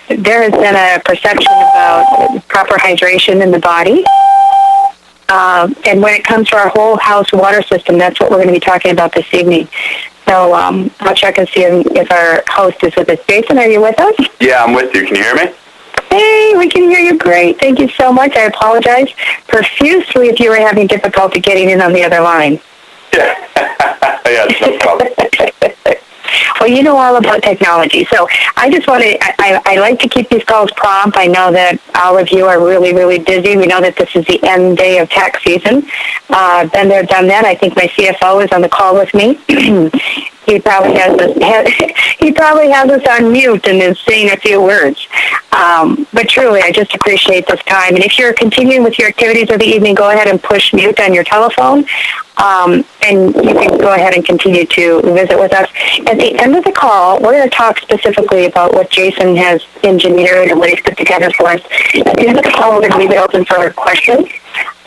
there has been a perception about proper hydration in the body. And when it comes to our whole house water system, that's what we're going to be talking about this evening. So I'll check and see if our host is with us. Jason, are you with us? Yeah, I'm with you. Can you hear me? Hey, we can hear you great. Thank you so much. I apologize profusely if you were having difficulty getting in on the other line. Yeah, yeah, it's no problem. Well, you know all about technology, so I just want to, I like to keep these calls prompt. I know that all of you are really, really busy. We know that this is the end day of tax season. Been there, done that. I think my CFO is on the call with me. He probably has us on mute and is saying a few words. But truly, I just appreciate this time. And if you're continuing with your activities of the evening, go ahead and push mute on your telephone. And you can go ahead and continue to visit with us. At the end of the call, we're going to talk specifically about what Jason has engineered and what he's put together for us. At the end of the call, we're going to leave it open for questions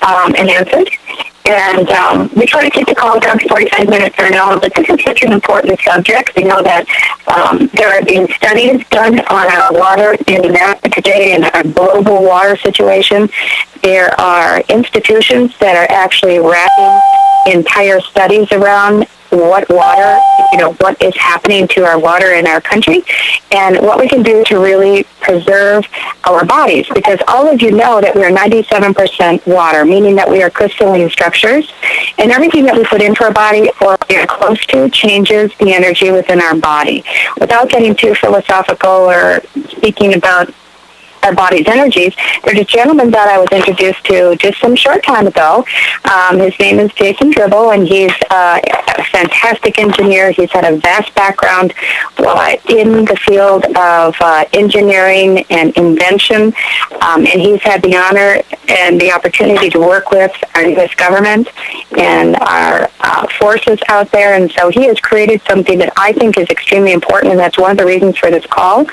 and answers. And we try to keep the call down to 45 minutes or no, but this is such an important subject. We know that there are being studies done on our water in America today and our global water situation. There are institutions that are actually wrapping entire studies around what water, what is happening to our water in our country and what we can do to really preserve our bodies. Because all of you know that we are 97% water, meaning that we are crystalline structures, and everything that we put into our body or we are close to changes the energy within our body. Without getting too philosophical or speaking about our body's energies, there's a gentleman that I was introduced to just some short time ago. His name is Jason Dribble, and he's a fantastic engineer. He's had a vast background in the field of engineering and invention, and he's had the honor and the opportunity to work with our U.S. government and our forces out there, and so he has created something that I think is extremely important, and that's one of the reasons for this call.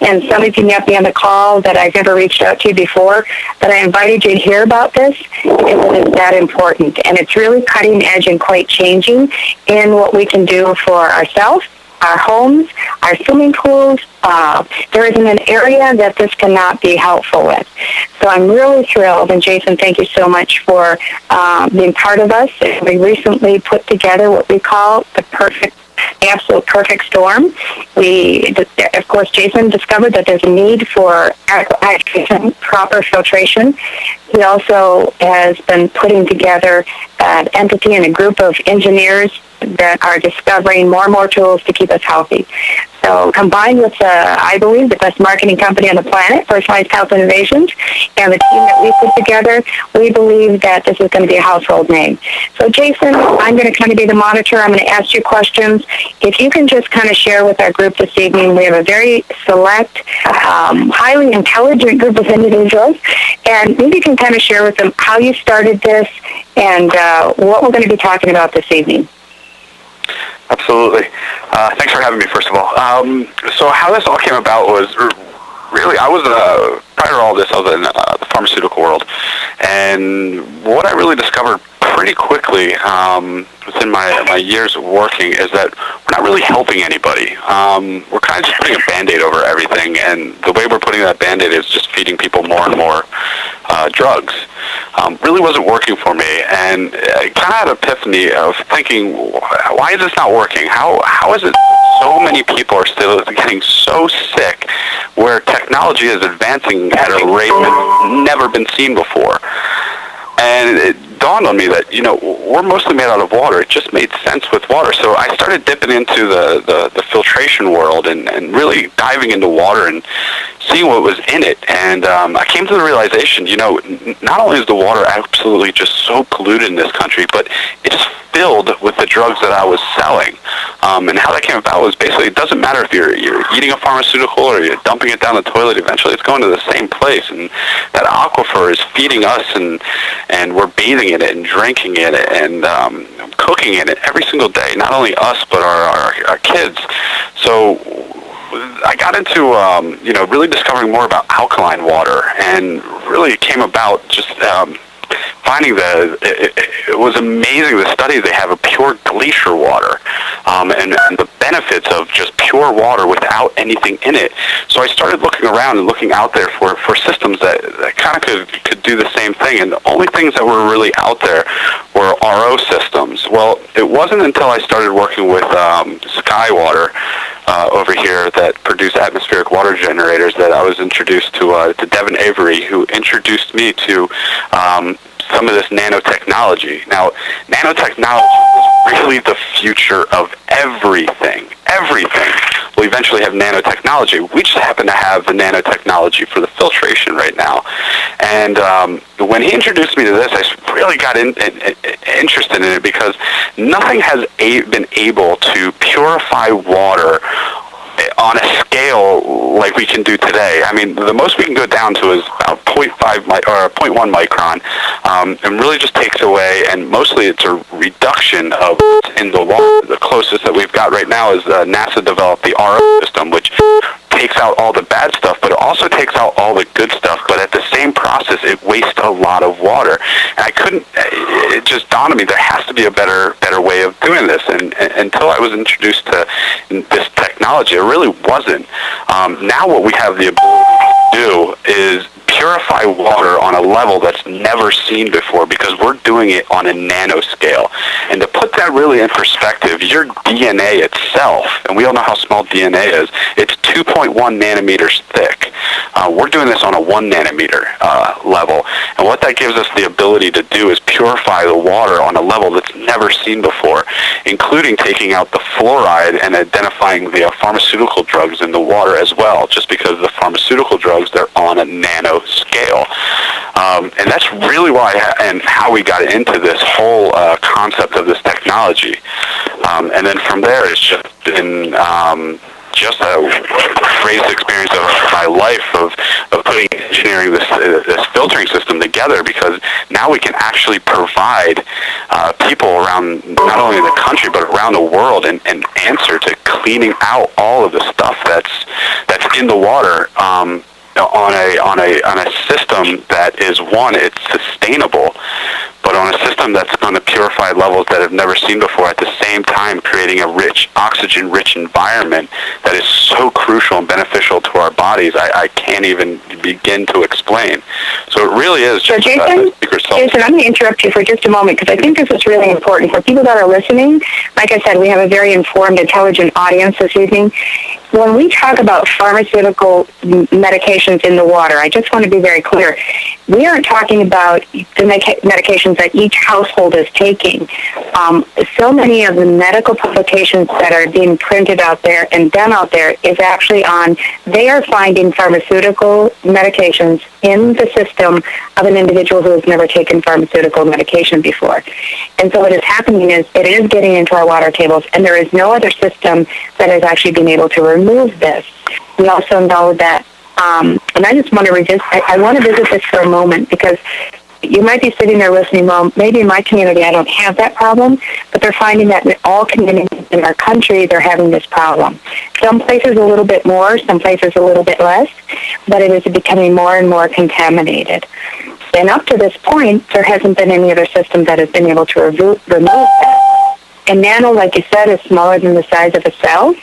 And some of you met me on the call that I've never reached out to you before, but I invited you to hear about this because it is that important. And it's really cutting edge and quite changing in what we can do for ourselves, our homes, our swimming pools. There isn't an area that this cannot be helpful with. So I'm really thrilled, and Jason, thank you so much for being part of us. We recently put together what we call the absolute perfect storm. Of course, Jason discovered that there's a need for hydration, proper filtration. He also has been putting together an entity and a group of engineers that are discovering more and more tools to keep us healthy. So combined with, I believe, the best marketing company on the planet, Personalized Health Innovations, and the team that we put together, we believe that this is going to be a household name. So, Jason, I'm going to kind of be the monitor. I'm going to ask you questions. If you can just kind of share with our group this evening, we have a very select, highly intelligent group of individuals, and maybe you can kind of share with them how you started this and what we're going to be talking about this evening. Absolutely. Thanks for having me, first of all. So how this all came about was really, prior to all this, I was in the pharmaceutical world. And what I really discovered pretty quickly within my years of working is that we're not really helping anybody. We're kind of just putting a Band-Aid over everything, and the way we're putting that Band-Aid is just feeding people more and more drugs. Really wasn't working for me, and I kind of had an epiphany of thinking, why is this not working? How is it so many people are still getting so sick where technology is advancing at a rate that's never been seen before? And it dawned on me that, we're mostly made out of water. It just made sense with water. So I started dipping into the filtration world and really diving into water and seeing what was in it. And I came to the realization, not only is the water absolutely just so polluted in this country, but it is filled with the drugs that I was selling. And how that came about was basically, it doesn't matter if you're eating a pharmaceutical or you're dumping it down the toilet eventually, it's going to the same place. And that aquifer is feeding us, and we're bathing in it and drinking in it and cooking in it every single day, not only us, but our kids. So I got into, really discovering more about alkaline water, and really it came about just finding that it was amazing the study they have of pure glacier water, and the benefits of just pure water without anything in it. So I started looking around and looking out there for systems that kind of could do the same thing, and the only things that were really out there were RO systems. Well, it wasn't until I started working with Skywater over here that produce atmospheric water generators that I was introduced to Devin Avery, who introduced me to some of this nanotechnology. Now, nanotechnology is really the future of everything. Everything will eventually have nanotechnology. We just happen to have the nanotechnology for the filtration right now. And when he introduced me to this, I really got interested in it because nothing has been able to purify water on a scale like we can do today. I mean, the most we can go down to is about 0.1 micron, and really just takes away, and mostly it's a reduction of in the water. The closest that we've got right now is NASA developed the RO system, which takes out all the bad stuff, but it also takes out all the good stuff. But at the same process, it wastes a lot of water. And it just dawned on me there has to be a better way of doing this. And until I was introduced to this technology, it really wasn't. Now what we have the ability to do is purify water on a level that's never seen before, because we're doing it on a nanoscale. And to put that really in perspective, your DNA itself, and we all know how small DNA is, it's 2.1 nanometers thick. We're doing this on a 1 nanometer level. And what that gives us the ability to do is purify the water on a level that's never seen before, including taking out the fluoride and identifying the pharmaceutical drugs in the water as well, just because the pharmaceutical drugs, they're on a nano scale. And that's really why and how we got into this whole concept of this technology. And then from there, it's just been just a crazy experience of my life of putting engineering this filtering system together, because now we can actually provide people around not only the country but around the world an answer to cleaning out all of the stuff that's in the water. On a system that is, one, it's sustainable, but on a system that's going to purify levels that have never seen before, at the same time creating a rich, oxygen-rich environment that is so crucial and beneficial to our bodies, I can't even begin to explain. So it really is just a secret sauce. Jason, I'm going to interrupt you for just a moment, because I think this is really important for people that are listening. Like I said, we have a very informed, intelligent audience this evening. When we talk about pharmaceutical medications in the water, I just want to be very clear. We aren't talking about the medications that each household is taking. So many of the medical publications that are being printed out there and done out there is actually they are finding pharmaceutical medications in the system of an individual who has never taken pharmaceutical medication before. And so what is happening is it is getting into our water tables, and there is no other system that has actually been able to remove this. We also know that, and I just want to I want to visit this for a moment, because you might be sitting there listening, well, maybe in my community I don't have that problem, but they're finding that in all communities in our country, they're having this problem. Some places a little bit more, some places a little bit less, but it is becoming more and more contaminated. And up to this point, there hasn't been any other system that has been able to remove that. And nano, like you said, is smaller than the size of a cell.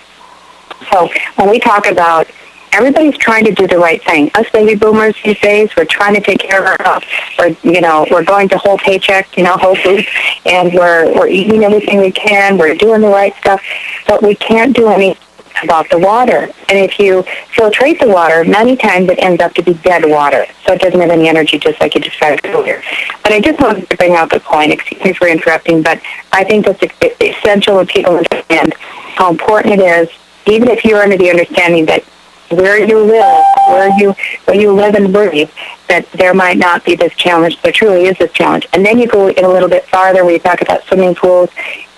So when we talk about everybody's trying to do the right thing. Us baby boomers these days, we're trying to take care of our health. We're going to whole paycheck, Whole Foods, and we're eating everything we can. We're doing the right stuff, but we can't do anything about the water. And if you filtrate the water, many times it ends up to be dead water, so it doesn't have any energy, just like you described earlier. But I just wanted to bring out the point. Excuse me for interrupting, but I think that's essential when people understand how important it is, even if you're under the understanding that where you live, where you live and breathe, that there might not be this challenge. There truly is this challenge. And then you go in a little bit farther where you talk about swimming pools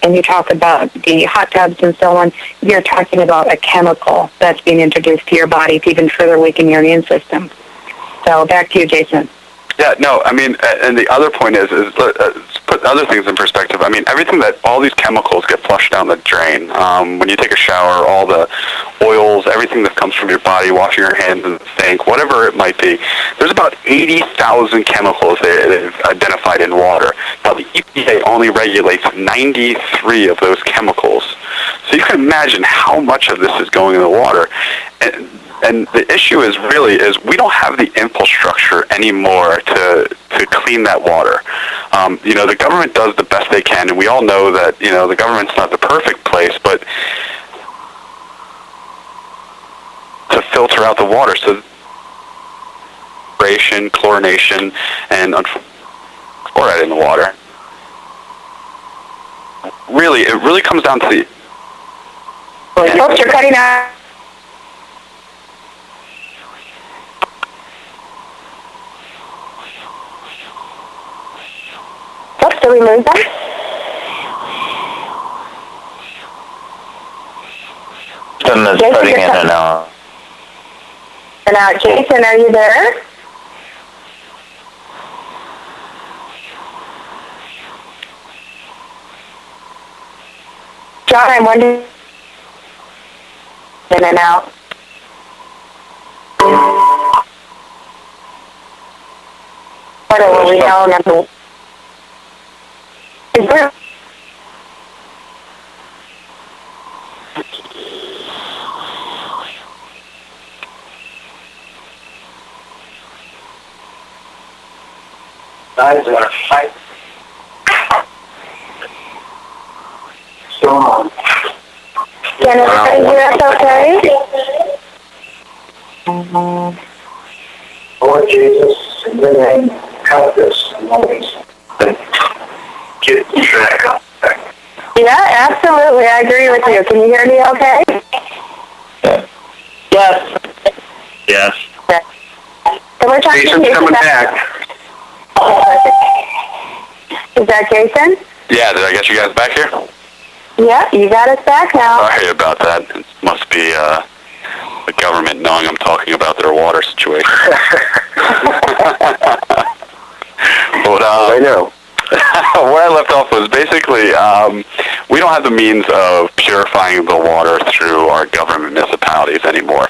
and you talk about the hot tubs and so on. You're talking about a chemical that's being introduced to your body to even further weaken your immune system. So back to you, Jason. Yeah, no, I mean, and the other point is let's put other things in perspective, I mean, all these chemicals get flushed down the drain. When you take a shower, all the oils, everything that comes from your body, washing your hands in the sink, whatever it might be, there's about 80,000 chemicals they've identified in water. Now, the EPA only regulates 93 of those chemicals. So you can imagine how much of this is going in the water. And the issue is we don't have the infrastructure anymore to clean that water. The government does the best they can, and we all know that, the government's not the perfect place, but to filter out the water, so chlorination, and fluoride in the water. It really comes down to the... Oops, you're cutting out. Oops, did we lose them? System is cutting in and out. And now, Jason, are you there? John, I'm wondering. In and out. What will we know now? Is there? Can everybody hear us okay? Lord Jesus, in your name, help us, get the track up. Yeah, absolutely. I agree with you. Can you hear me okay? Yes. Yes. So we're talking Jason's coming back. Is that Jason? Yeah, did I get you guys back here? Yeah, you got us back now. Sorry about that. It must be the government knowing I'm talking about their water situation. But, I know. where I left off was basically we don't have the means of purifying the water through our government municipalities anymore.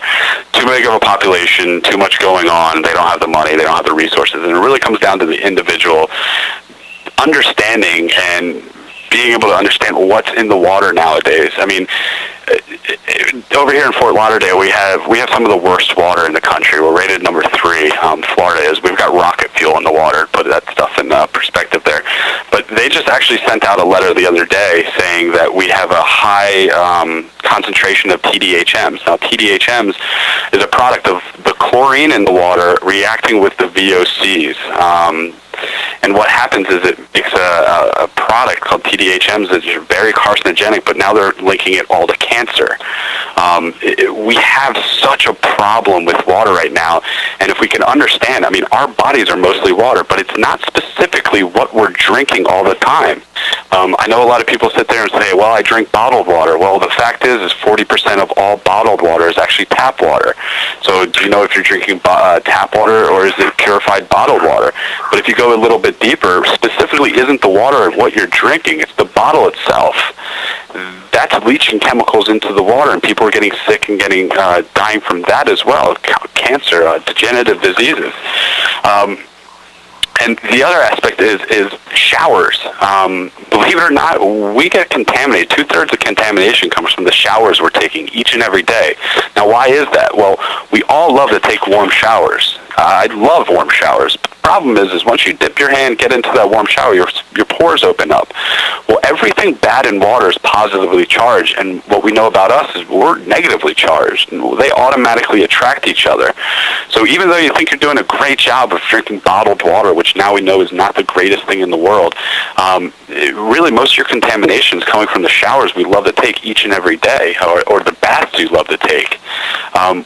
Too big of a population, too much going on, they don't have the money, they don't have the resources, and it really comes down to the individual understanding and being able to understand what's in the water nowadays. I mean, over here in Fort Lauderdale, we have some of the worst water in the country. We're rated number 3. Florida is. We've got rocket fuel in the water. Put that stuff in perspective there. But they just actually sent out a letter the other day saying that we have a high concentration of TDHMs. Now, TDHMs is a product of the chlorine in the water reacting with the VOCs. And what happens is it makes a product called TDHMs that's very carcinogenic, but now they're linking it all to cancer. We have such a problem with water right now, and if we can understand, I mean, our bodies are mostly water, but it's not specifically what we're drinking all the time. I know a lot of people sit there and say, well, I drink bottled water. Well, the fact is 40% of all bottled water is actually tap water. So do you know if you're drinking tap water or is it purified bottled water? But if you go a little bit deeper, specifically isn't the water what you're drinking, it's the bottle itself. That's leaching chemicals into the water, and people are getting sick and dying from that as well, cancer, degenerative diseases. And the other aspect is showers. Believe it or not, we get contaminated. 2/3 of contamination comes from the showers we're taking each and every day. Now, why is that? Well, we all love to take warm showers. I love warm showers. But the problem is once you dip your hand, get into that warm shower, your pores open up. Well, everything bad in water is positively charged, and what we know about us is we're negatively charged. They automatically attract each other. So even though you think you're doing a great job of drinking bottled water, which now we know is not the greatest thing in the world, really most of your contamination is coming from the showers we love to take each and every day, or the baths you love to take.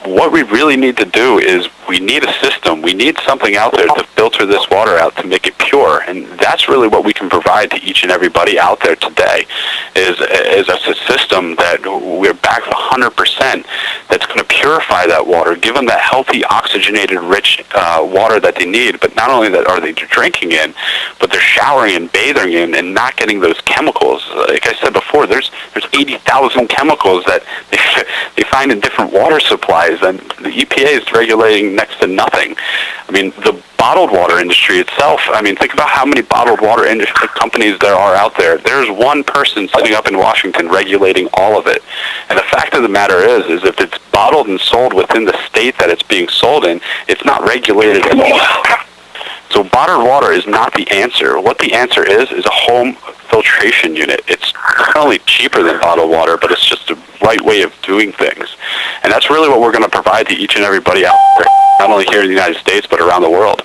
What we really need to do is we need a system. We need something out there to filter filter this water out to make it pure. And that's really what we can provide to each and everybody out there today, is a system that we're back 100% that's going to purify that water, give them that healthy, oxygenated, rich water that they need. But not only that are they drinking in, but they're showering and bathing in and not getting those chemicals. Like I said before, there's 80,000 chemicals that they find in different water supplies, and the EPA is regulating next to nothing. I mean, the bottled water industry itself, I mean, think about how many bottled water industry companies there are out there. There's one person sitting up in Washington regulating all of it. And the fact of the matter is if it's bottled and sold within the state that it's being sold in, it's not regulated at all. So bottled water is not the answer. What the answer is a home filtration unit. It's not only cheaper than bottled water, but it's just the right way of doing things. And that's really what we're going to provide to each and everybody out there, not only here in the United States, but around the world.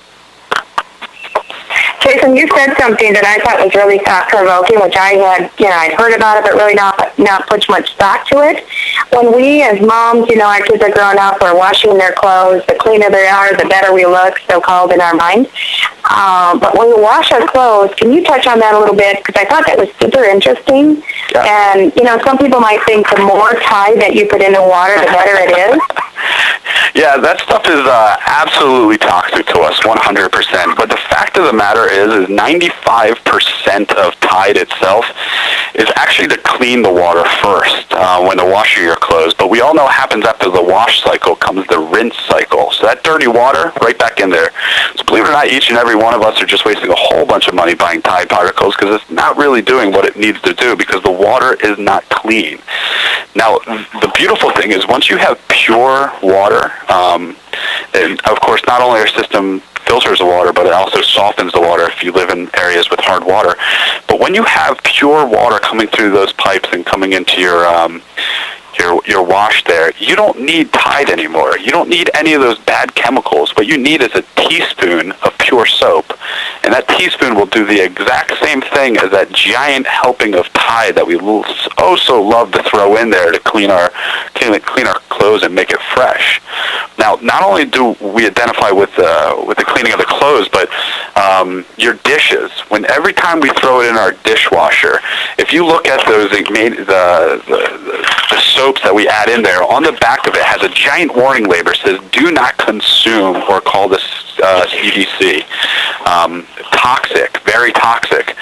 Jason, you said something that I thought was really thought-provoking, which I'd heard about it, but really not put much stock to it. When we, as moms, our kids are growing up, we're washing their clothes, the cleaner they are, the better we look, so-called in our mind. But when we wash our clothes, can you touch on that a little bit? Because I thought that was super interesting. Yeah. And, some people might think the more Tide that you put in the water, the better it is. Yeah, that stuff is absolutely toxic to us, 100%. But the fact of the matter is 95% of Tide itself is actually to clean the water first when to wash your clothes. But we all know what happens after the wash cycle comes the rinse cycle. So that dirty water, right back in there. So believe it or not, each and every one of us are just wasting a whole bunch of money buying Tide particles because it's not really doing what it needs to do because the water is not clean. Now, the beautiful thing is once you have pure water, and of course, not only our system filters the water, but it also softens the water if you live in areas with hard water. But when you have pure water coming through those pipes and coming into your wash there, you don't need Tide anymore. You don't need any of those bad chemicals. What you need is a teaspoon of pure soap. And that teaspoon will do the exact same thing as that giant helping of Tide that we so love to throw in there to clean our clothes and make it fresh. Now, not only do we identify with the cleaning of the clothes, but your dishes. Every time we throw it in our dishwasher, if you look at those, the soaps that we add in there, on the back of it has a giant warning label that says, "Do not consume," or call this CDC. Toxic, very toxic.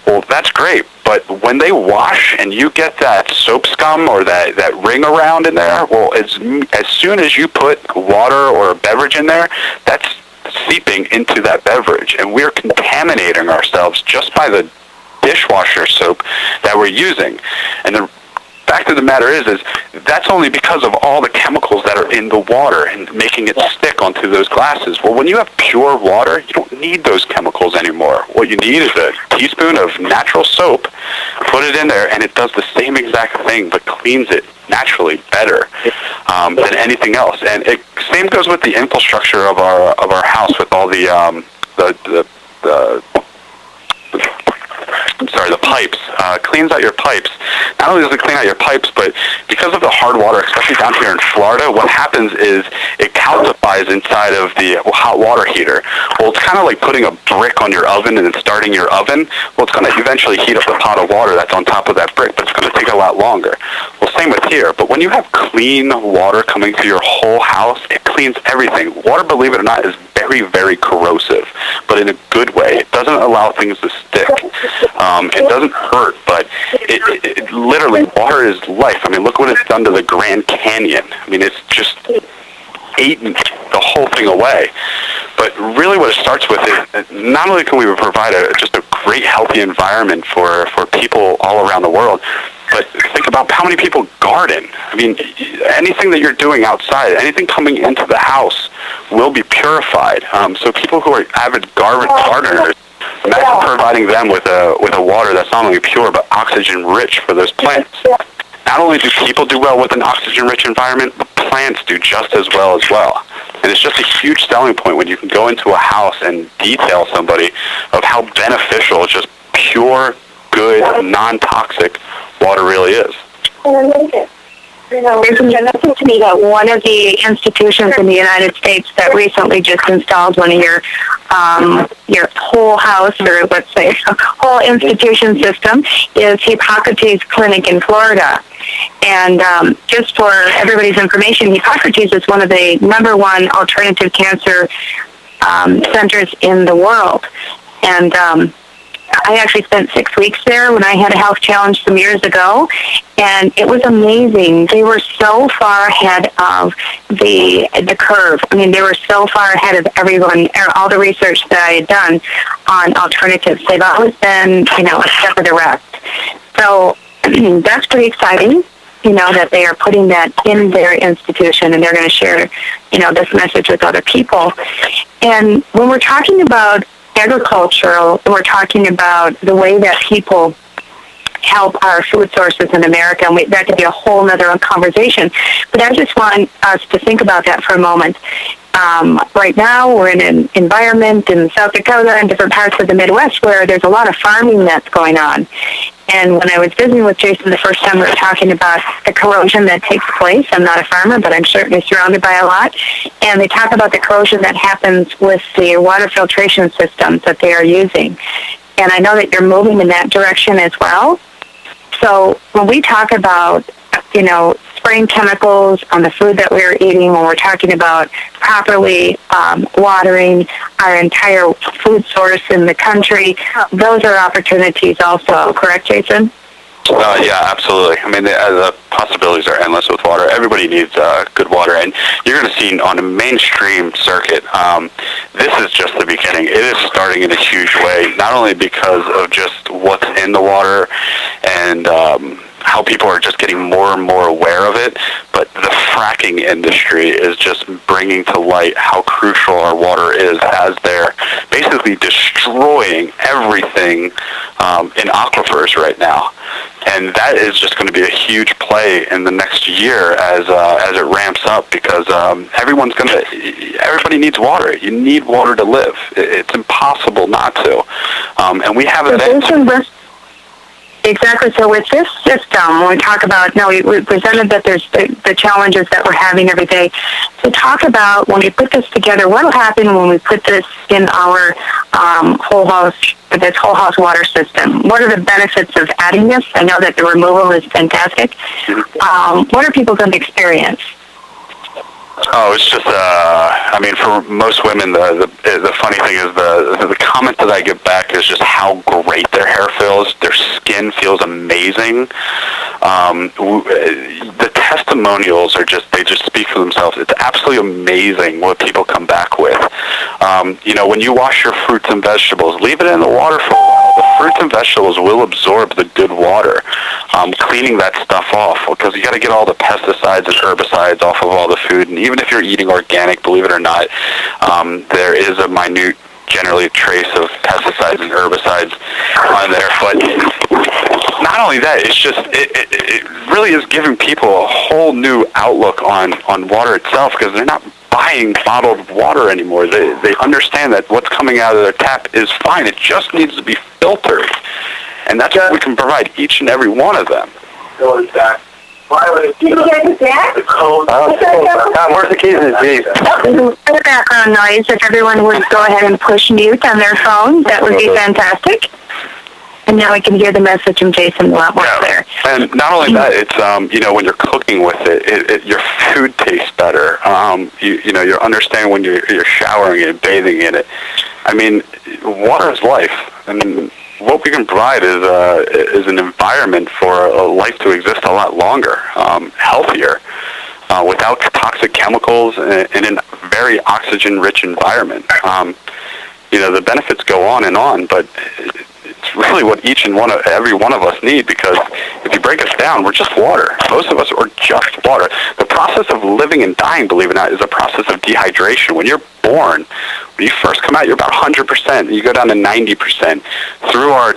Well, that's great, but when they wash and you get that soap scum or that ring around in there, well, as soon as you put water or a beverage in there, that's seeping into that beverage, and we're contaminating ourselves just by the dishwasher soap that we're using. And the fact of the matter is that's only because of all the chemicals that are in the water and making it stick onto those glasses. Well, when you have pure water, you don't need those chemicals anymore. What you need is a teaspoon of natural soap, put it in there, and it does the same exact thing, but cleans it naturally better than anything else. And it same goes with the infrastructure of our house with all the pipes. Cleans out your pipes. Not only does it clean out your pipes, but because of the hard water, especially down here in Florida, what happens is it calcifies inside of the hot water heater. Well, it's kind of like putting a brick on your oven and then starting your oven. Well, it's going to eventually heat up the pot of water that's on top of that brick, but it's going to take a lot longer. Well, same with here. But when you have clean water coming through your whole house, it cleans everything. Water, believe it or not, is very, very corrosive, but in a good way. It doesn't allow things to stick. It doesn't hurt, but it literally, water is life. I mean, look what it's done to the Grand Canyon. I mean, it's just eaten the whole thing away. But really what it starts with is not only can we provide just a great, healthy environment for people all around the world, but think about how many people garden. I mean, anything that you're doing outside, anything coming into the house will be purified. So people who are avid gardeners, imagine providing them with a water that's not only pure but oxygen-rich for those plants. Not only do people do well with an oxygen-rich environment, but plants do just as well. And it's just a huge selling point when you can go into a house and detail somebody of how beneficial just pure, good, non-toxic water really is. There's mentioned to me that one of the institutions in the United States that recently just installed one of your your whole house, or let's say whole institution system, is Hippocrates Clinic in Florida. And just for everybody's information, Hippocrates is one of the #1 alternative cancer centers in the world. And I actually spent 6 weeks there when I had a health challenge some years ago, and it was amazing. They were so far ahead of the curve. I mean, they were so far ahead of everyone, all the research that I had done on alternatives. They've always been, a step of the rest. So that's pretty exciting, that they are putting that in their institution, and they're going to share, this message with other people. And when we're talking about agricultural, we're talking about the way that people help our food sources in America, and that could be a whole other conversation. But I just want us to think about that for a moment. Right now, we're in an environment in South Dakota and different parts of the Midwest where there's a lot of farming that's going on. And when I was visiting with Jason the first time, we were talking about the corrosion that takes place. I'm not a farmer, but I'm certainly surrounded by a lot. And they talk about the corrosion that happens with the water filtration systems that they are using. And I know that you're moving in that direction as well. So when we talk about, spraying chemicals on the food that we're eating, when we're talking about properly watering our entire food source in the country, those are opportunities also, correct, Jason? Yeah, absolutely. I mean, the possibilities are endless with water. Everybody needs good water, and you're going to see on a mainstream circuit, this is just the beginning. It is starting in a huge way, not only because of just what's in the water and how people are just getting more and more aware of it, but the fracking industry is just bringing to light how crucial our water is, as they're basically destroying everything in aquifers right now. And that is just going to be a huge play in the next year as it ramps up, because everybody needs water. You need water to live. It's impossible not to. And we have it. Exactly. So with this system, when we talk about, we presented that there's the challenges that we're having every day. So talk about when we put this together, what will happen when we put this in our whole house water system? What are the benefits of adding this? I know that the removal is fantastic. What are people going to experience? Oh, it's just, for most women, the funny thing is the comment that I get back is just how great their hair feels. Their skin feels amazing. The testimonials they just speak for themselves. It's absolutely amazing what people come back with. When you wash your fruits and vegetables, leave it in the water for a while. The fruits and vegetables will absorb the good water, cleaning that stuff off, because you got to get all the pesticides and herbicides off of all the food. And even if you're eating organic, believe it or not, there is a minute, generally trace of pesticides and herbicides on there. But not only that, it's just it really is giving people a whole new outlook on water itself, because they're not buying bottled water anymore. They understand that what's coming out of their tap is fine. It just needs to be filtered, and that's what we can provide each and every one of them. Did you get that? Where's the keys to the Jeep? The background noise, if everyone would go ahead and push mute on their phone, that would be fantastic. And now I can hear the message from Jason a lot more clear. And not only that, it's, when you're cooking with it, your food tastes better. You're understanding when you're showering and bathing in it. I mean, water is life. And what we can provide is an environment for a life to exist a lot longer, healthier, without toxic chemicals, in a very oxygen-rich environment. The benefits go on, but it's really what every one of us need, because if you break us down, we're just water. Most of us are just water. The process of living and dying, believe it or not, is a process of dehydration. When you're born, when you first come out, you're about 100%. You go down to 90%. Through our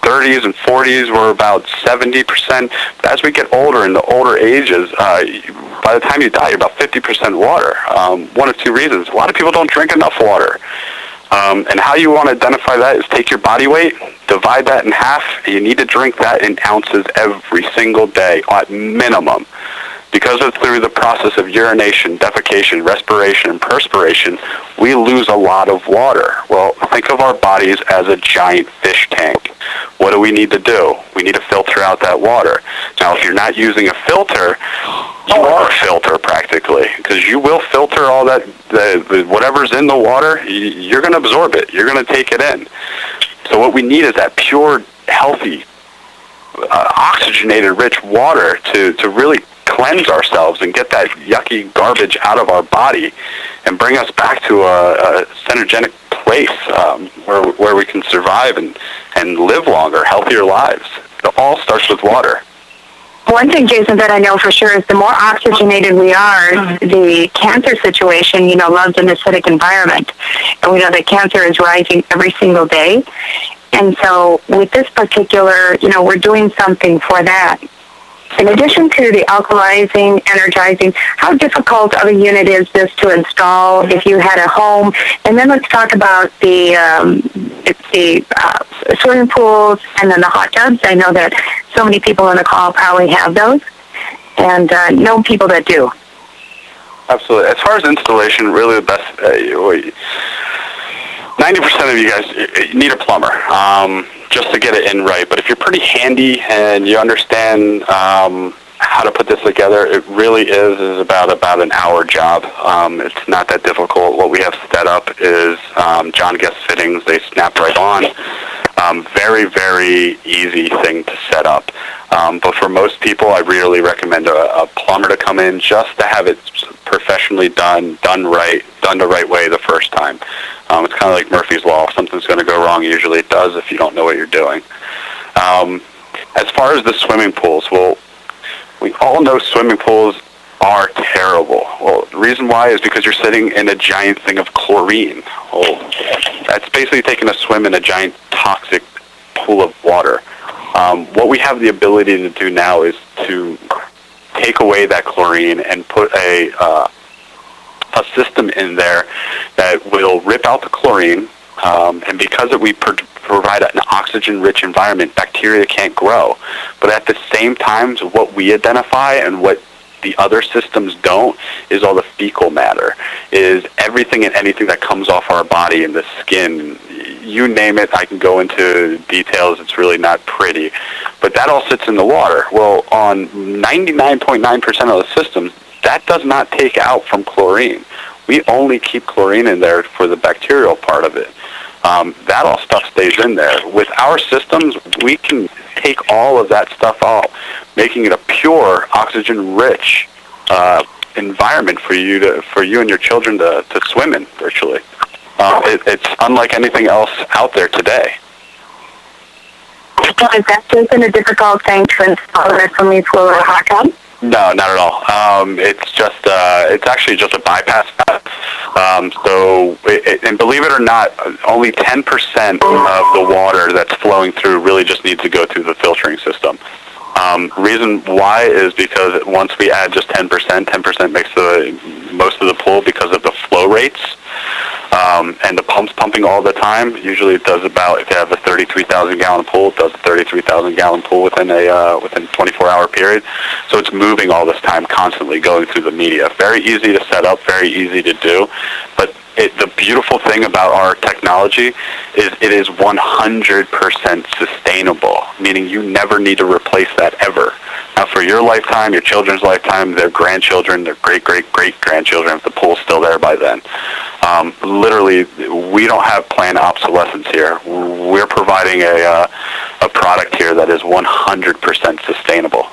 30s and 40s, we're about 70%. But as we get older, in the older ages, by the time you die, you're about 50% water. One of two reasons. A lot of people don't drink enough water. And how you want to identify that is take your body weight, divide that in half, and you need to drink that in ounces every single day at minimum, because of through the process of urination, defecation, respiration, and perspiration, we lose a lot of water. Well, think of our bodies as a giant fish tank. What do we need to do? We need to filter out that water. Now, if you're not using a filter, you are a filter practically, because you will filter all that, whatever's in the water, you're going to absorb it. You're going to take it in. So what we need is that pure, healthy, oxygenated, rich water to really cleanse ourselves and get that yucky garbage out of our body and bring us back to a synergenic place where we can survive and live longer, healthier lives. It all starts with water. One thing, Jason, that I know for sure is the more oxygenated we are, the cancer situation, loves an acidic environment. And we know that cancer is rising every single day. And so with this particular, we're doing something for that. In addition to the alkalizing, energizing, how difficult of a unit is this to install if you had a home? And then let's talk about the swimming pools and then the hot tubs. I know that so many people on the call probably have those, and know people that do. Absolutely. As far as installation, really the best, 90% of you guys need a plumber. Just to get it in right. But if you're pretty handy and you understand how to put this together, it really is about an hour job. It's not that difficult. What we have set up is John Guest fittings. They snap right on. Very, very easy thing to set up. But for most people, I really recommend a plumber to come in just to have it professionally done the right way the first time. It's kind of like Murphy's Law. If something's going to go wrong, usually it does if you don't know what you're doing. As far as the swimming pools, well, we all know swimming pools are terrible. Well, the reason why is because you're sitting in a giant thing of chlorine. Well, that's basically taking a swim in a giant toxic pool of water. What we have the ability to do now is to take away that chlorine and put a system in there that will rip out the chlorine, and because we provide an oxygen-rich environment, bacteria can't grow. But at the same time, what we identify and what the other systems don't is all the fecal matter, is everything and anything that comes off our body and the skin. You name it, I can go into details. It's really not pretty. But that all sits in the water. Well, on 99.9% of the systems, that does not take out from chlorine. We only keep chlorine in there for the bacterial part of it. That all stuff stays in there. With our systems, we can take all of that stuff out, making it a pure, oxygen-rich environment for you and your children to swim in virtually. It's unlike anything else out there today. Has that been a difficult thing to install in a swimming pool or a hot tub? No, not at all. It's actually just a bypass valve. And believe it or not, only 10% of the water that's flowing through really just needs to go through the filtering system. Reason why is because once we add just 10% makes most of the pool because of the flow rates. And the pump's pumping all the time. Usually it does about, if you have a 33,000 gallon pool, it does a 33,000 gallon pool within a 24-hour period. So it's moving all this time, constantly going through the media. Very easy to set up, very easy to do. But the beautiful thing about our technology is it is 100% sustainable, meaning you never need to replace that ever. Now, for your lifetime, your children's lifetime, their grandchildren, their great-great-great-grandchildren, if the pool's still there by then. Literally, we don't have planned obsolescence here. We're providing a product here that is 100% sustainable.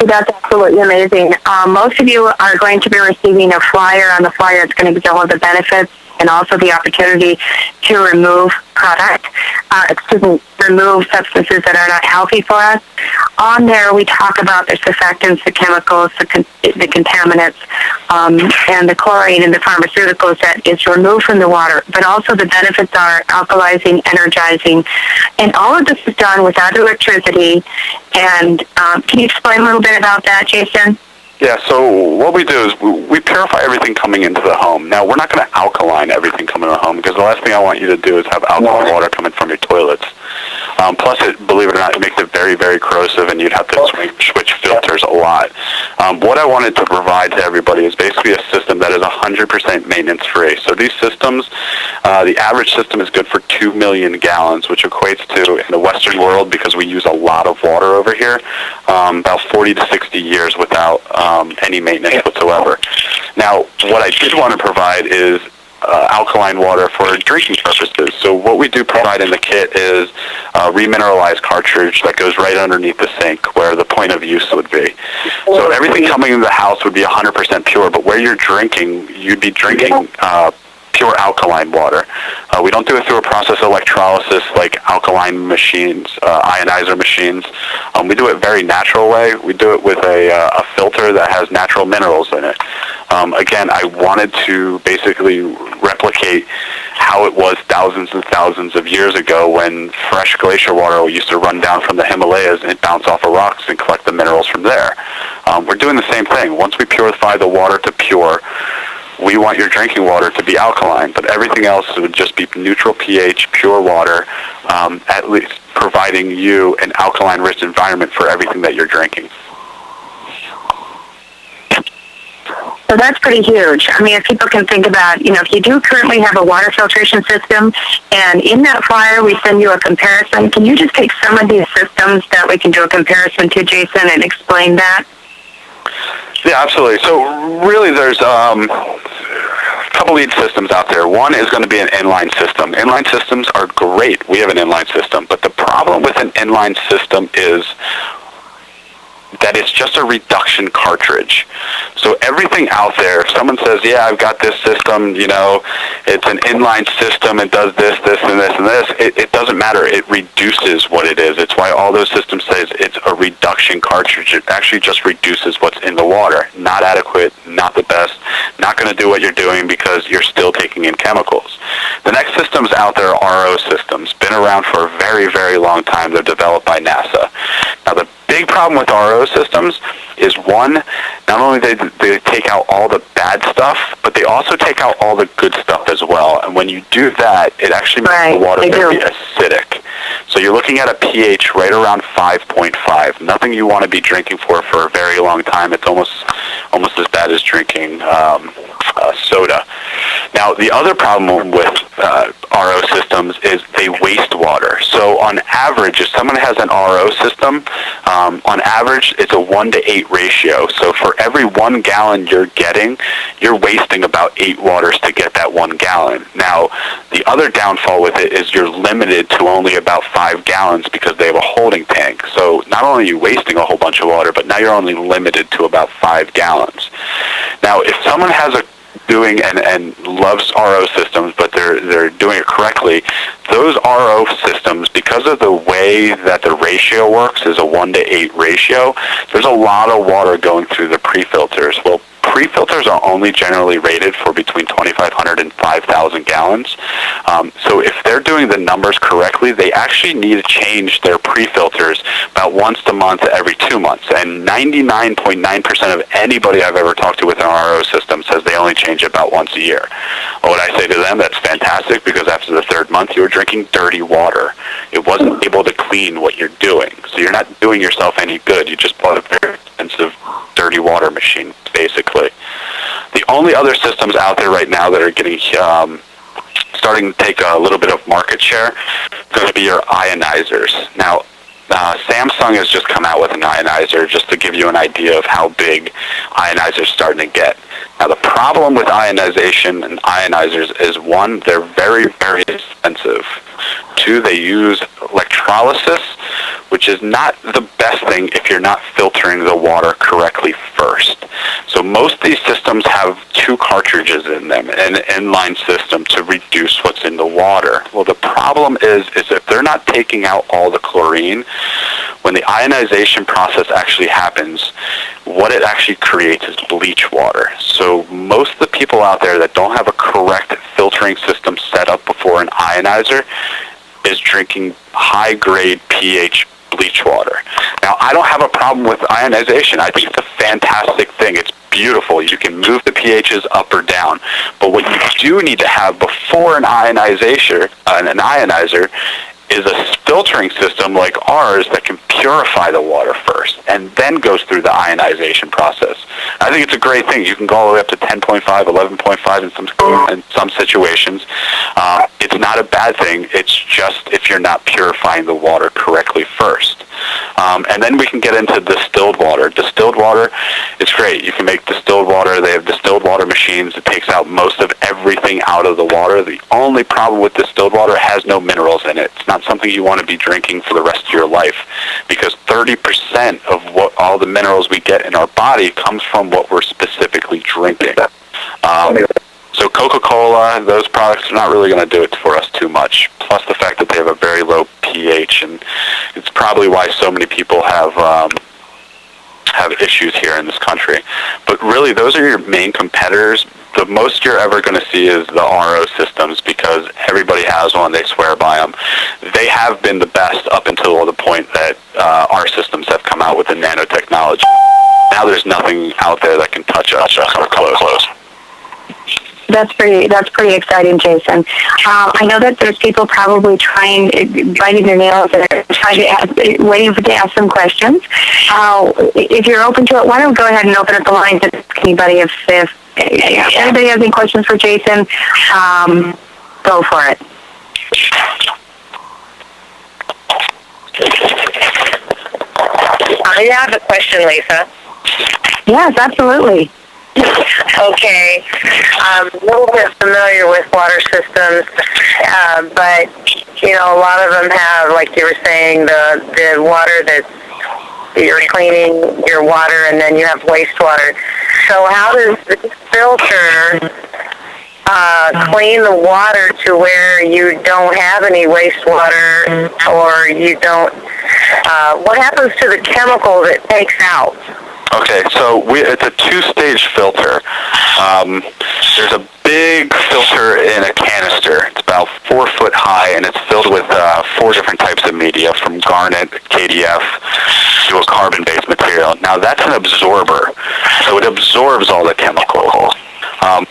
That's absolutely amazing. Most of you are going to be receiving a flyer. On the flyer, it's going to be all of the benefits and also the opportunity to remove remove substances that are not healthy for us. On there, we talk about the surfactants, the chemicals, the contaminants, and the chlorine and the pharmaceuticals that is removed from the water. But also the benefits are alkalizing, energizing, and all of this is done without electricity. And can you explain a little bit about that, Jason? Yeah, so what we do is we purify everything coming into the home. Now, we're not going to alkaline everything coming into the home because the last thing I want you to do is have alkaline water coming from your toilets. Plus, believe it or not, it makes it very, very corrosive, and you'd have to switch filters a lot. What I wanted to provide to everybody is basically a system that is 100% maintenance-free. So these systems, the average system is good for 2 million gallons, which equates to, in the Western world, because we use a lot of water over here, about 40 to 60 years without any maintenance whatsoever. Now, what I did want to provide is alkaline water for drinking purposes. So what we do provide in the kit is a remineralized cartridge that goes right underneath the sink where the point of use would be. So everything coming into the house would be 100% pure, but where you're drinking, you'd be drinking pure alkaline water. We don't do it through a process of electrolysis like alkaline machines, ionizer machines. We do it very natural way. We do it with a filter that has natural minerals in it. Again, I wanted to basically replicate how it was thousands and thousands of years ago when fresh glacier water used to run down from the Himalayas and bounce off of rocks and collect the minerals from there. We're doing the same thing. Once we purify the water to pure, we want your drinking water to be alkaline, but everything else would just be neutral pH, pure water, at least providing you an alkaline-rich environment for everything that you're drinking. So that's pretty huge. I mean, if people can think about, if you do currently have a water filtration system, and in that flyer we send you a comparison, can you just take some of these systems that we can do a comparison to, Jason, and explain that? Yeah, absolutely. So really there's a couple lead systems out there. One is going to be an inline system. Inline systems are great. We have an inline system. But the problem with an inline system is that it's just a reduction cartridge. So everything out there, if someone says, yeah, I've got this system, it's an inline system, it does this, this, and this, and this, it doesn't matter. It reduces what it is. It's why all those systems say it's a reduction cartridge. It actually just reduces what's in the water. Not adequate, not the best, not going to do what you're doing because you're still taking in chemicals. The next systems out there are RO systems. Been around for a very, very long time. They're developed by NASA. Now, the big problem with RO systems is, one, not only they take out all the bad stuff, but they also take out all the good stuff as well. And when you do that, it actually makes the water very acidic. So you're looking at a pH right around 5.5. Nothing you want to be drinking for a very long time. It's almost as bad as drinking soda. Now, the other problem with RO systems is they waste water. So on average, if someone has an RO system, on average, it's a 1-to-8 ratio. So for every 1 gallon you're getting, you're wasting about 8 waters to get that 1 gallon. Now, the other downfall with it is you're limited to only about 5 gallons because they have a holding tank. So not only are you wasting a whole bunch of water, but now you're only limited to about 5 gallons. Now, if someone has doing and loves RO systems, but they're doing it correctly, those RO systems, because of the way that the ratio works, is a 1-to-8 ratio, there's a lot of water going through the pre-filters. Well, pre-filters are only generally rated for between 2,500 and 5,000 gallons. So if they're doing the numbers correctly, they actually need to change their pre-filters about once a month, every 2 months. And 99.9% of anybody I've ever talked to with an RO system says they only change it about once a year. What would I say to them? That's fantastic, because after the 3rd month, you were drinking dirty water. It wasn't able to clean what you're doing. So you're not doing yourself any good. You just bought a very expensive dirty water machine, basically. The only other systems out there right now that are getting starting to take a little bit of market share is going to be your ionizers. Now, Samsung has just come out with an ionizer, just to give you an idea of how big ionizers are starting to get. Now, the problem with ionization and ionizers is, one, they're very, very expensive. Two, they use electrolysis, which is not the best thing if you're not filtering the water correctly first. So most of these systems have 2 cartridges in them, an inline system to reduce what's in the water. Well, the problem is if they're not taking out all the chlorine, when the ionization process actually happens, what it actually creates is bleach water. So most of the people out there that don't have a correct filtering system set up before an ionizer is drinking high-grade pH bleach water. Now, I don't have a problem with ionization. I think it's a fantastic thing. It's beautiful. You can move the pHs up or down. But what you do need to have before an ionizer is a filtering system like ours that can purify the water first and then goes through the ionization process. I think it's a great thing. You can go all the way up to 10.5, 11.5 in some situations. It's not a bad thing. It's just if you're not purifying the water correctly first. And then we can get into distilled water. Distilled water is great. You can make distilled water. They have distilled water machines. It takes out most of everything out of the water. The only problem with distilled water, it has no minerals in it. It's not something you want to be drinking for the rest of your life, because 30% of what all the minerals we get in our body comes from what we're specifically drinking. So Coca-Cola, those products are not really going to do it for us too much. Plus the fact that they have a very low pH, and it's probably why so many people have issues here in this country. But really, those are your main competitors. The most you're ever going to see is the RO systems, because everybody has one. They swear by them. They have been the best up until the point that our systems have come out with the nanotechnology. Now there's nothing out there that can touch us or come close. That's pretty exciting, Jason. I know that there's people probably biting their nails and waiting to ask some questions. If you're open to it, why don't we go ahead and open up the lines to anybody if anybody has any questions for Jason, go for it. I have a question, Lisa. Yes, absolutely. Okay. I'm a little bit familiar with water systems, but, a lot of them have, like you were saying, the water that you're cleaning your water, and then you have wastewater. So how does this filter clean the water to where you don't have any wastewater, or you don't, what happens to the chemical that takes out? Okay, so it's a two-stage filter. There's a big filter in a canister. It's about 4 foot high, and it's filled with 4 different types of media, from garnet, KDF, to a carbon-based material. Now, that's an absorber, so it absorbs all the chemicals.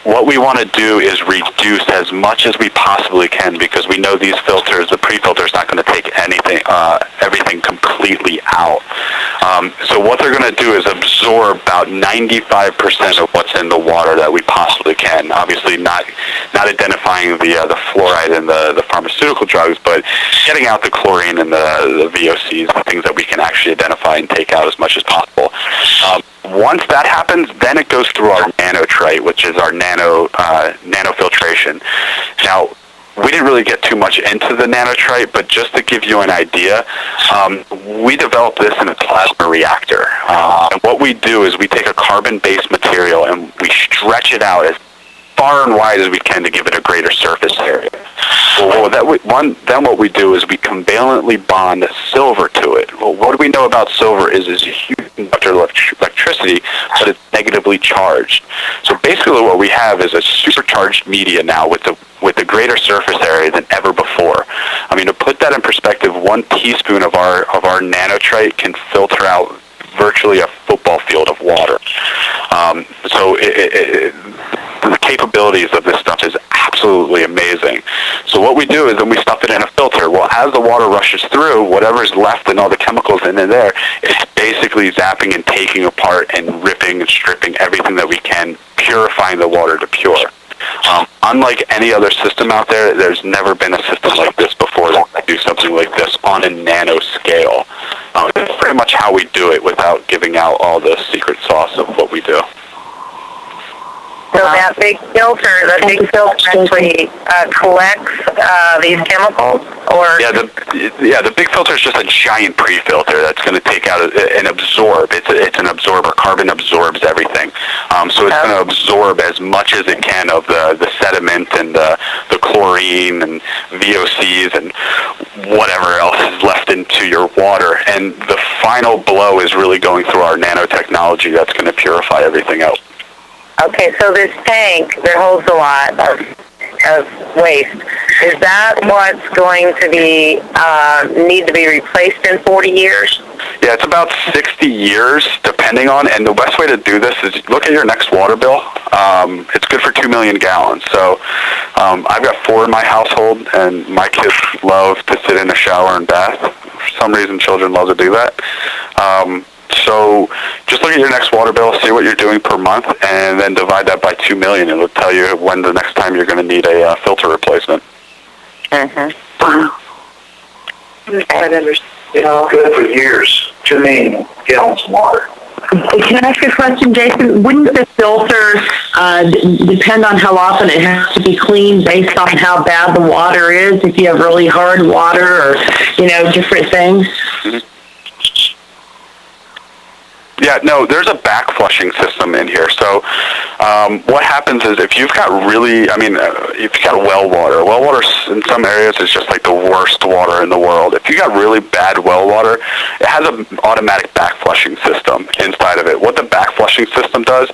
What we want to do is reduce as much as we possibly can, because we know these filters, the pre-filter is not going to take everything completely out. So what they're going to do is absorb about 95% of what's in the water that we possibly can. Obviously not identifying the fluoride and the pharmaceutical drugs, but getting out the chlorine and the VOCs, the things that we can actually identify and take out as much as possible. Once that happens, then it goes through our nanotrite, which is our nanofiltration. Now, we didn't really get too much into the nanotrite, but just to give you an idea, we developed this in a plasma reactor. And what we do is we take a carbon-based material and we stretch it out as far and wide as we can to give it a greater surface area. Well, then what we do is we covalently bond silver to it. Well, what do we know about silver is a huge conductor of electricity, but it's negatively charged. So basically what we have is a supercharged media now with a greater surface area than ever before. I mean, to put that in perspective, 1 teaspoon of our nanotrite can filter out virtually a football field of water. So the capabilities of this stuff is absolutely amazing. So what we do is then we stuff it in a filter. Well, as the water rushes through, whatever's left and all the chemicals in there, it's basically zapping and taking apart and ripping and stripping everything that we can, purifying the water to pure. Unlike any other system out there, there's never been a system like this before that can do something like this on a nano scale. It's pretty much how we do it without giving out all the secret sauce of what we do. So that big filter actually collects these chemicals, or the big filter is just a giant pre-filter that's going to take out and absorb. It's an absorber. Carbon absorbs everything, so it's going to absorb as much as it can of the sediment and the chlorine and VOCs and whatever else is left into your water. And the final blow is really going through our nanotechnology that's going to purify everything out. Okay, so this tank that holds a lot of waste, is that what's going to be need to be replaced in 40 years? Yeah, it's about 60 years, depending on, and the best way to do this is look at your next water bill. It's good for 2 million gallons. So I've got 4 in my household, and my kids love to sit in a shower and bath. For some reason, children love to do that. So just look at your next water bill, see what you're doing per month, and then divide that by 2 million. It'll tell you when the next time you're going to need a filter replacement. Good for years. 2 million gallons of water. Can I ask a question, Jason? Wouldn't the filter depend on how often it has to be cleaned based on how bad the water is? If you have really hard water or, different things? Mm-hmm. Yeah, no, there's a back flushing system in here. So what happens is if you've got if you've got well water in some areas is just like the worst water in the world. If you got really bad well water, it has an automatic back flushing system inside of it. What the back flushing system does,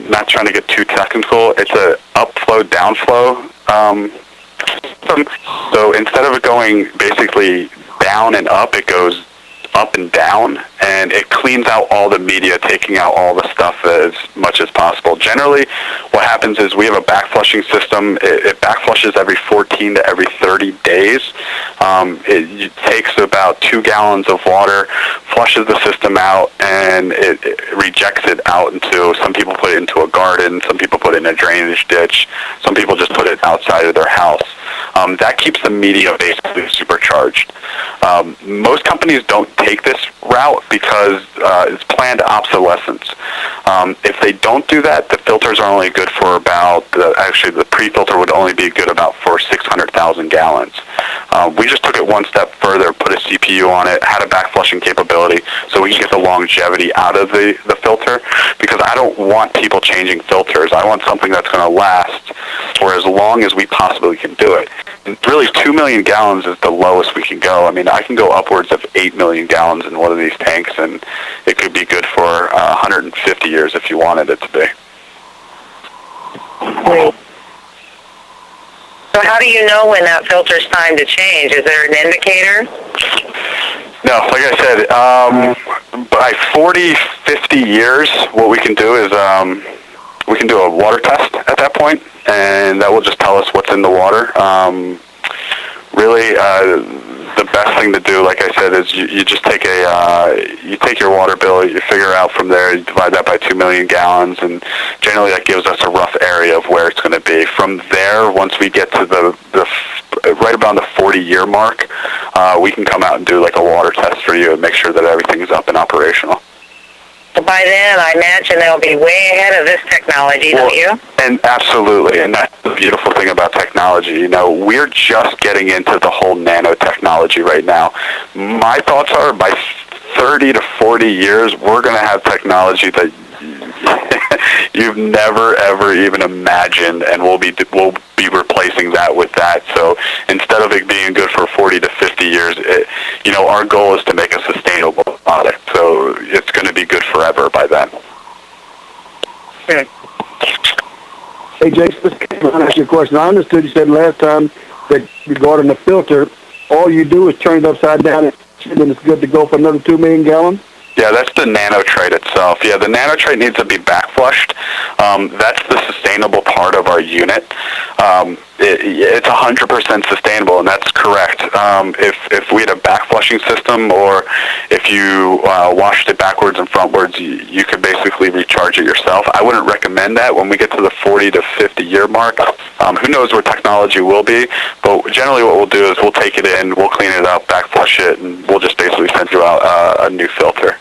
not trying to get too technical, it's a upflow, downflow system. So instead of it going basically down and up, it goes up and down, and it cleans out all the media, taking out all the stuff as much as possible. Generally, what happens is we have a back flushing system. It back flushes every 14 to every 30 days. It takes about 2 gallons of water, flushes the system out, and it rejects it out into, some people put it into a garden, some people put it in a drainage ditch, some people just put it outside of their house. That keeps the media basically supercharged. Most companies don't take this route because it's planned obsolescence. If they don't do that, the filters are only good for the pre-filter would only be good about for 600,000 gallons. We just took it one step further, put a CPU on it, had a back flushing capability, so we can get the longevity out of the filter, because I don't want people changing filters. I want something that's going to last for as long as we possibly can do it. And really, 2 million gallons is the lowest we can go. I mean, I can go upwards of 8 million gallons in one of these tanks, and it could be good for 150 years if you wanted it to be. Great. So how do you know when that filter's time to change? Is there an indicator? No, like I said, by 40, 50 years, what we can do is we can do a water test at that point, and that will just tell us what's in the water. Really, the best thing to do, like I said, is you just take you take your water bill, you figure out from there, you divide that by 2 million gallons, and generally that gives us a rough area of where it's going to be. From there, once we get to the right around the 40-year mark, we can come out and do like a water test for you and make sure that everything is up and operational. By then, I imagine they'll be way ahead of this technology, don't you? And absolutely, and that's the beautiful thing about technology. We're just getting into the whole nanotechnology right now. My thoughts are by 30 to 40 years, we're going to have technology that you've never, ever even imagined, and we'll be replacing that with that. So instead of it being good for 40 to 50 years, our goal is to make a sustainable product. So it's going to be good forever by then. Hmm. Hey, Jason, I want to ask you a question. I understood you said last time that regarding the filter, all you do is turn it upside down and it's good to go for another 2 million gallons? Yeah, that's the nanotrite itself. Yeah, the nanotrite needs to be back flushed. That's the sustainable part of our unit. It's 100% sustainable, and that's correct. If we had a back flushing system, or if you washed it backwards and frontwards, you could basically recharge it yourself. I wouldn't recommend that when we get to the 40 to 50 year mark. Who knows where technology will be, but generally what we'll do is we'll take it in, we'll clean it up, back flush it, and we'll just basically send you out a new filter.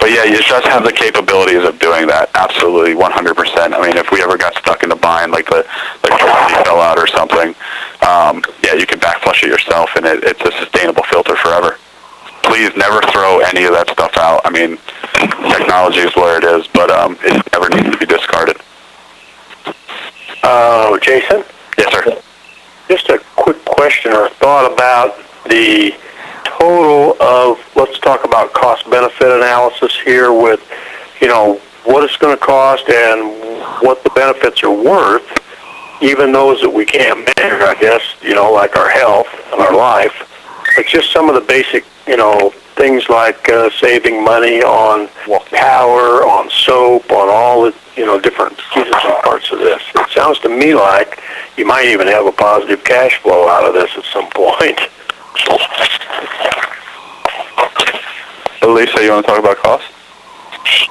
But yeah, you just have the capabilities of doing that. Absolutely, 100%. I mean, if we ever got stuck in a bind, like the electricity fell out or something, yeah, you can back flush it yourself, and it's a sustainable filter forever. Please never throw any of that stuff out. I mean, technology is where it is, but it never needs to be discarded. Jason? Yes, sir. Just a quick question or thought about the total of, let's talk about cost-benefit analysis here with, what it's going to cost and what the benefits are worth, even those that we can't measure, I guess, like our health and our life. It's just some of the basic, things like saving money on power, on soap, on all the, different pieces and parts of this. It sounds to me like you might even have a positive cash flow out of this at some point. Lisa, you want to talk about cost?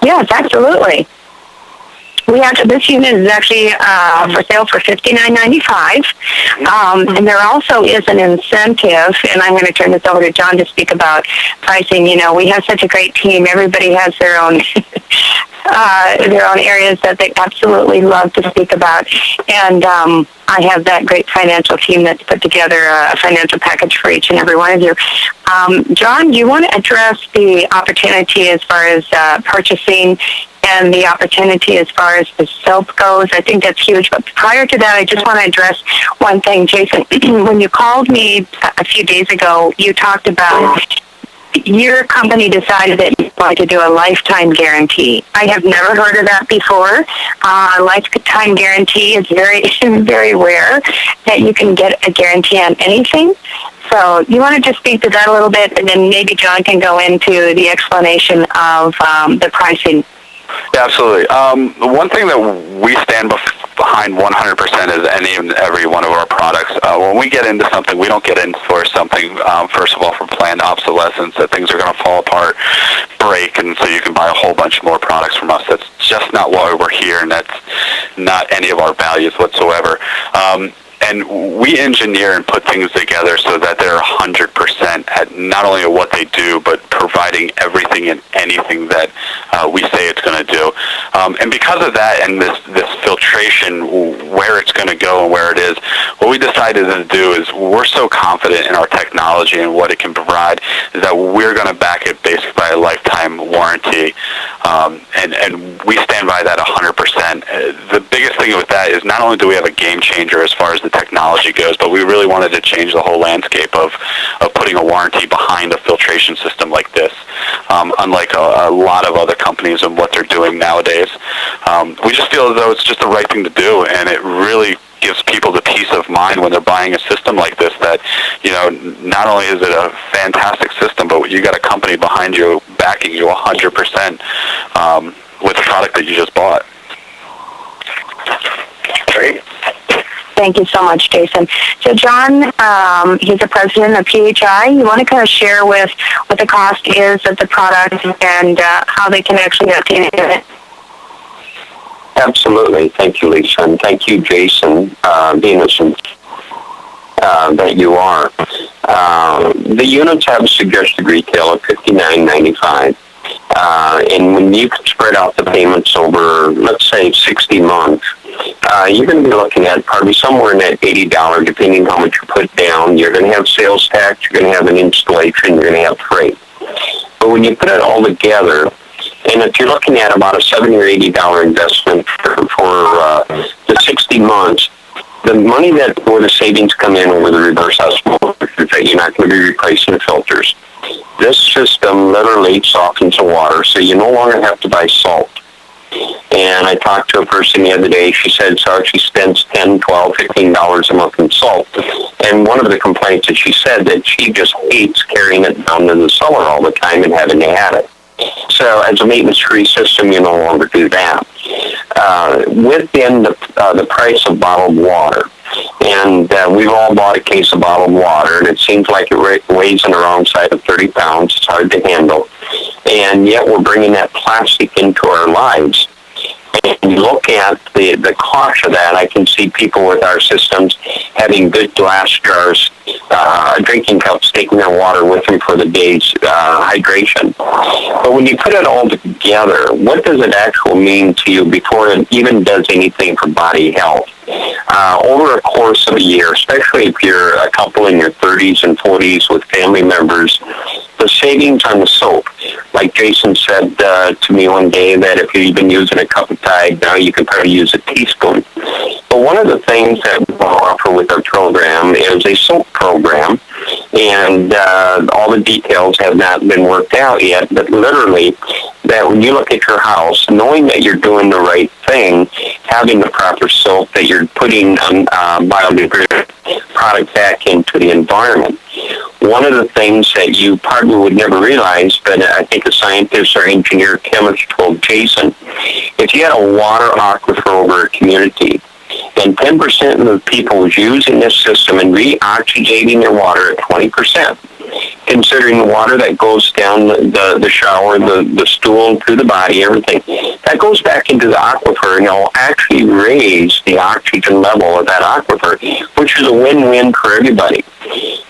Yes, absolutely. This unit is actually for sale for $59.95, and there also is an incentive. And I'm going to turn this over to John to speak about pricing. We have such a great team. Everybody has their own areas that they absolutely love to speak about, and I have that great financial team that's put together a financial package for each and every one of you. John, do you want to address the opportunity as far as purchasing and the opportunity as far as the soap goes? I think that's huge. But prior to that, I just want to address one thing. Jason, when you called me a few days ago, you talked about your company decided that you wanted to do a lifetime guarantee. I have never heard of that before. A lifetime guarantee is very, very rare that you can get a guarantee on anything. So you want to just speak to that a little bit, and then maybe John can go into the explanation of the pricing. Yeah, absolutely. The one thing that we stand behind 100% is any and every one of our products. When we get into something, we don't get in for something, first of all, for planned obsolescence, that things are going to fall apart, break, and so you can buy a whole bunch more products from us. That's just not why we're here, and that's not any of our values whatsoever. And we engineer and put things together so that they're 100% at not only what they do, but providing everything and anything that we say it's going to do. And because of that and this filtration, where it's going to go and where it is, what we decided to do is we're so confident in our technology and what it can provide that we're going to back it basically by a lifetime warranty. And we stand by that 100%. The biggest thing with that is not only do we have a game changer as far as the technology goes, but we really wanted to change the whole landscape of putting a warranty behind a filtration system like this. Unlike a lot of other companies and what they're doing nowadays, we just feel as though it's just the right thing to do, and it really gives people the peace of mind when they're buying a system like this that, not only is it a fantastic system, but you got a company behind you backing you 100% with the product that you just bought. Great. Thank you so much, Jason. So John, he's the president of PHI. You want to kind of share with what the cost is of the product and how they can actually obtain it? Absolutely. Thank you, Lisa, and thank you, Jason, being as that you are. The units have a suggested retail of $59.95. And when you can spread out the payments over, let's say, 60 months, you're going to be looking at probably somewhere in that $80, depending on how much you put down. You're going to have sales tax, you're going to have an installation, you're going to have freight. But when you put it all together, and if you're looking at about a $70 or $80 investment for the 60 months, the money where the savings come in over the reverse osmosis, that you're not going to be replacing the filters. This system literally softens the water, so you no longer have to buy salt. And I talked to a person the other day. She said she spends $10, $12, $15 a month in salt. And one of the complaints that she said that she just hates carrying it down to the cellar all the time and having to add it. So as a maintenance-free system, you no longer do that. Within the price of bottled water, and we've all bought a case of bottled water, and it seems like it weighs on the wrong side of 30 pounds. It's hard to handle. And yet we're bringing that plastic into our lives. And you look at the cost of that, I can see people with our systems having good glass jars, drinking cups, taking their water with them for the day's hydration. But when you put it all together, what does it actually mean to you before it even does anything for body health? Over a course of a year, especially if you're a couple in your 30s and 40s with family members, the savings on the soap, like Jason said to me one day, that if you've been using a cup of Tide, now you can probably use a teaspoon. But one of the things that we offer with our program is a soap program, and all the details have not been worked out yet, but literally, that when you look at your house, knowing that you're doing the right thing, having the proper soap, that you're putting biodegradable product back into the environment. one of the things that you probably would never realize, but I think a scientist or engineer chemist told Jason, if you had a water aquifer over a community, and 10% of the people was using this system and reoxygenating their water at 20%, considering the water that goes down the shower, the stool to the body, everything, that goes back into the aquifer, and it'll actually raise the oxygen level of that aquifer, which is a win-win for everybody.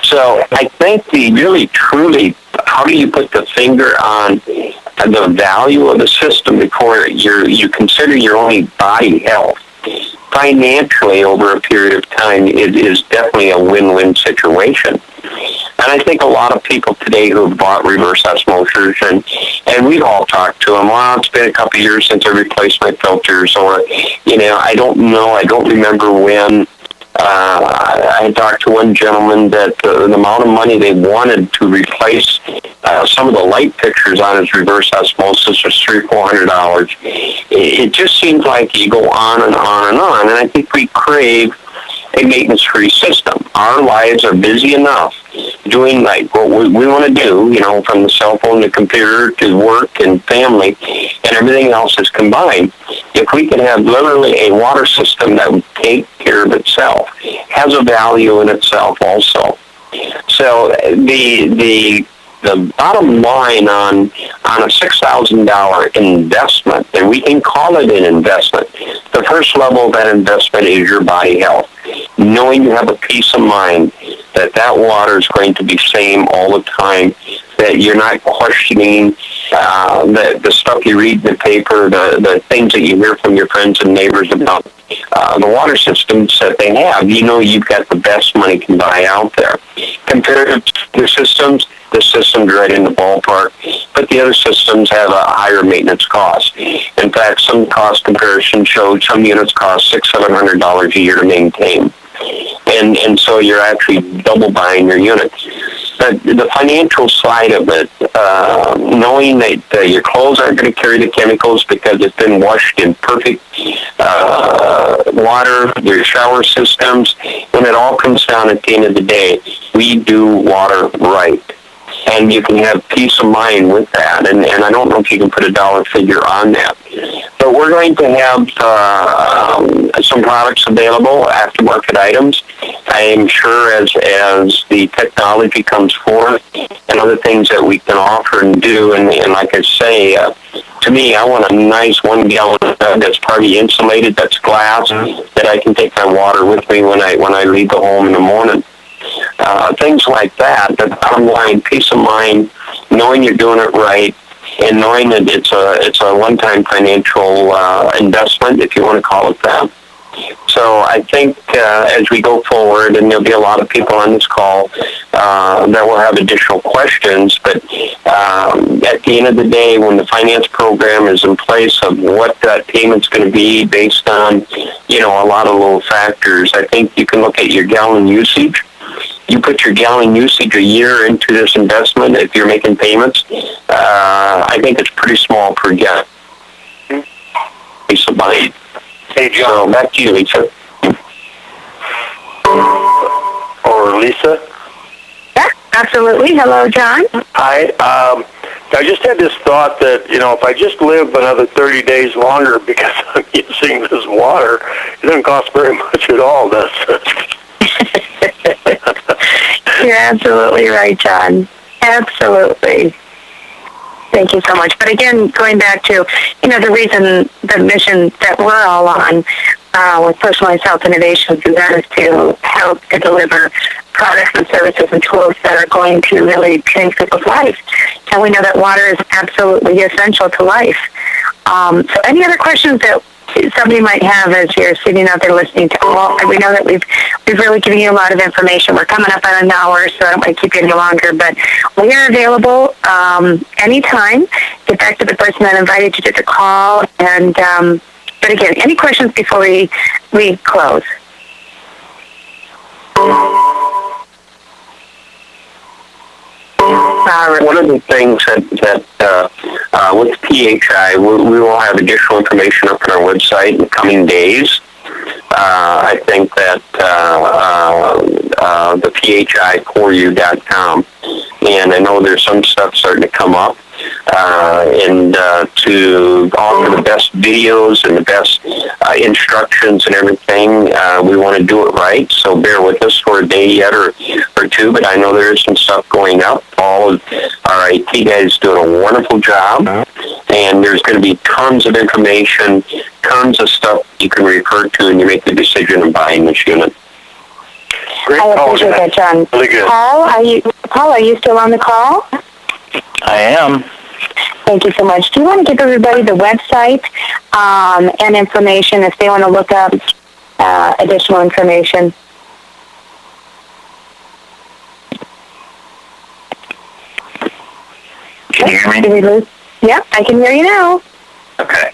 So I think the really, truly, how do you put the finger on the value of the system before you consider your only body health? Financially, over a period of time, it is definitely a win-win situation. And I think a lot of people today who have bought reverse osmosers, and we've all talked to them, well, it's been a couple of years since I replaced my filters, or, I don't know, I don't remember when. I talked to one gentleman that the amount of money they wanted to replace some of the light fixtures on his reverse osmosis was $300-400. It just seems like you go on and on and on, and I think we crave a maintenance-free system. Our lives are busy enough doing like what we want to do, from the cell phone to computer to work and family, and everything else is combined. If we could have literally a water system that would take care of itself, has a value in itself also. So the bottom line on a $6,000 investment, and we can call it an investment, the first level of that investment is your body health. Knowing you have a peace of mind that water is going to be same all the time, that you're not questioning the stuff you read in the paper, the things that you hear from your friends and neighbors about the water systems that they have. You've got the best money can buy out there. Compared to the system's right in the ballpark, but the other systems have a higher maintenance cost. In fact, some cost comparison showed some units cost $600-700 a year to maintain. And so you're actually double buying your units. But the financial side of it, knowing that your clothes aren't going to carry the chemicals because it's been washed in perfect water, your shower systems, when it all comes down at the end of the day, we do water right. And you can have peace of mind with that. And I don't know if you can put a dollar figure on that. But we're going to have some products available, aftermarket items. I am sure as the technology comes forth and other things that we can offer and do. And like I say, to me, I want a nice 1 gallon that's partly insulated, that's glass, that I can take my water with me when I leave the home in the morning. Things like that. The bottom line, peace of mind, knowing you're doing it right, and knowing that it's a one-time financial investment, if you want to call it that. So I think as we go forward, and there'll be a lot of people on this call that will have additional questions, but at the end of the day, when the finance program is in place of what that payment's going to be based on, a lot of little factors, I think you can look at your gallon usage. You put your gallon usage a year into this investment, if you're making payments, I think it's pretty small per gallon. Peace of mind. Hey, John. So back to you, Lisa. Or Lisa? Yeah, absolutely. Hello, John. Hi. I just had this thought that, if I just live another 30 days longer because I'm using this water, it doesn't cost very much at all, does it? You're absolutely right, John. Absolutely. Thank you so much. But again, going back to, the reason, the mission that we're all on with Personalized Health Innovations, and that is to help to deliver products and services and tools that are going to really change people's lives. And we know that water is absolutely essential to life. So any other questions that somebody might have as you're sitting out there listening to all? We know that we've really given you a lot of information. We're coming up on an hour, so I don't want to keep you any longer, but we are available anytime. Get back to the person that invited you to the call. And but again, any questions before we close? One of the things that with PHI, we will have additional information up on our website in the coming days. I think that the PHI4U.com, and I know there's some stuff starting to come up, and to offer the best videos and the best instructions and everything, we want to do it right. So bear with us for a day yet or two, but I know there is some stuff going up. All of our IT guys doing a wonderful job, and there's going to be tons of information, tons of stuff you can refer to, and you make the decision of buying this unit. Great. I appreciate that, John. Really good. Paul, are you still on the call? I am. Thank you so much. Do you want to give everybody the website and information if they want to look up additional information? Can you hear me? Did we lose? Yeah, I can hear you now. Okay.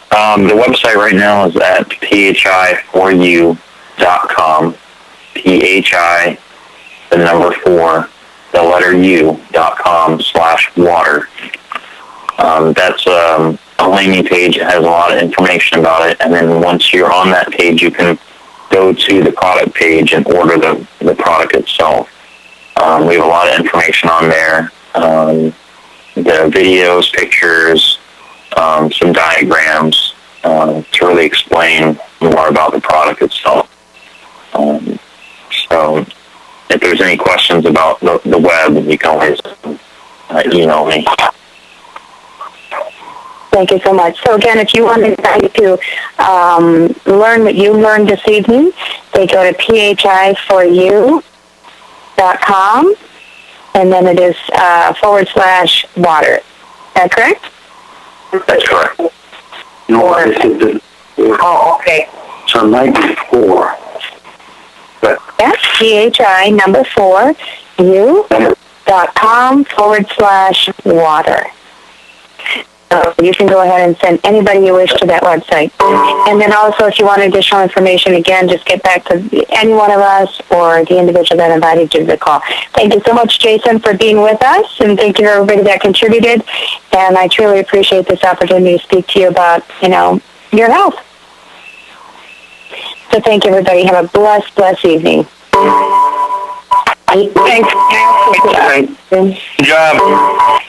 The website right now is at PHI4U.com. PHI, the number 4, the letter U.com/water. That's a landing page. It has a lot of information about it, and then once you're on that page, you can go to the product page and order the product itself. We have a lot of information on there. The videos, pictures, some diagrams to really explain more about the product itself. So if there's any questions about the web, you can always email me. Thank you so much. So again, if you want to learn what you learned this evening, they go to PHI4U.com, and then it is /water. Is that correct? That's correct. No, I said that. Oh, okay. So 94. Yes, PHI number 4, U.com /water. So you can go ahead and send anybody you wish to that website. And then also, if you want additional information, again, just get back to any one of us or the individual that invited you to the call. Thank you so much, Jason, for being with us, and thank you to everybody that contributed. And I truly appreciate this opportunity to speak to you about, your health. So thank you, everybody. Have a blessed evening. Thanks. Good job.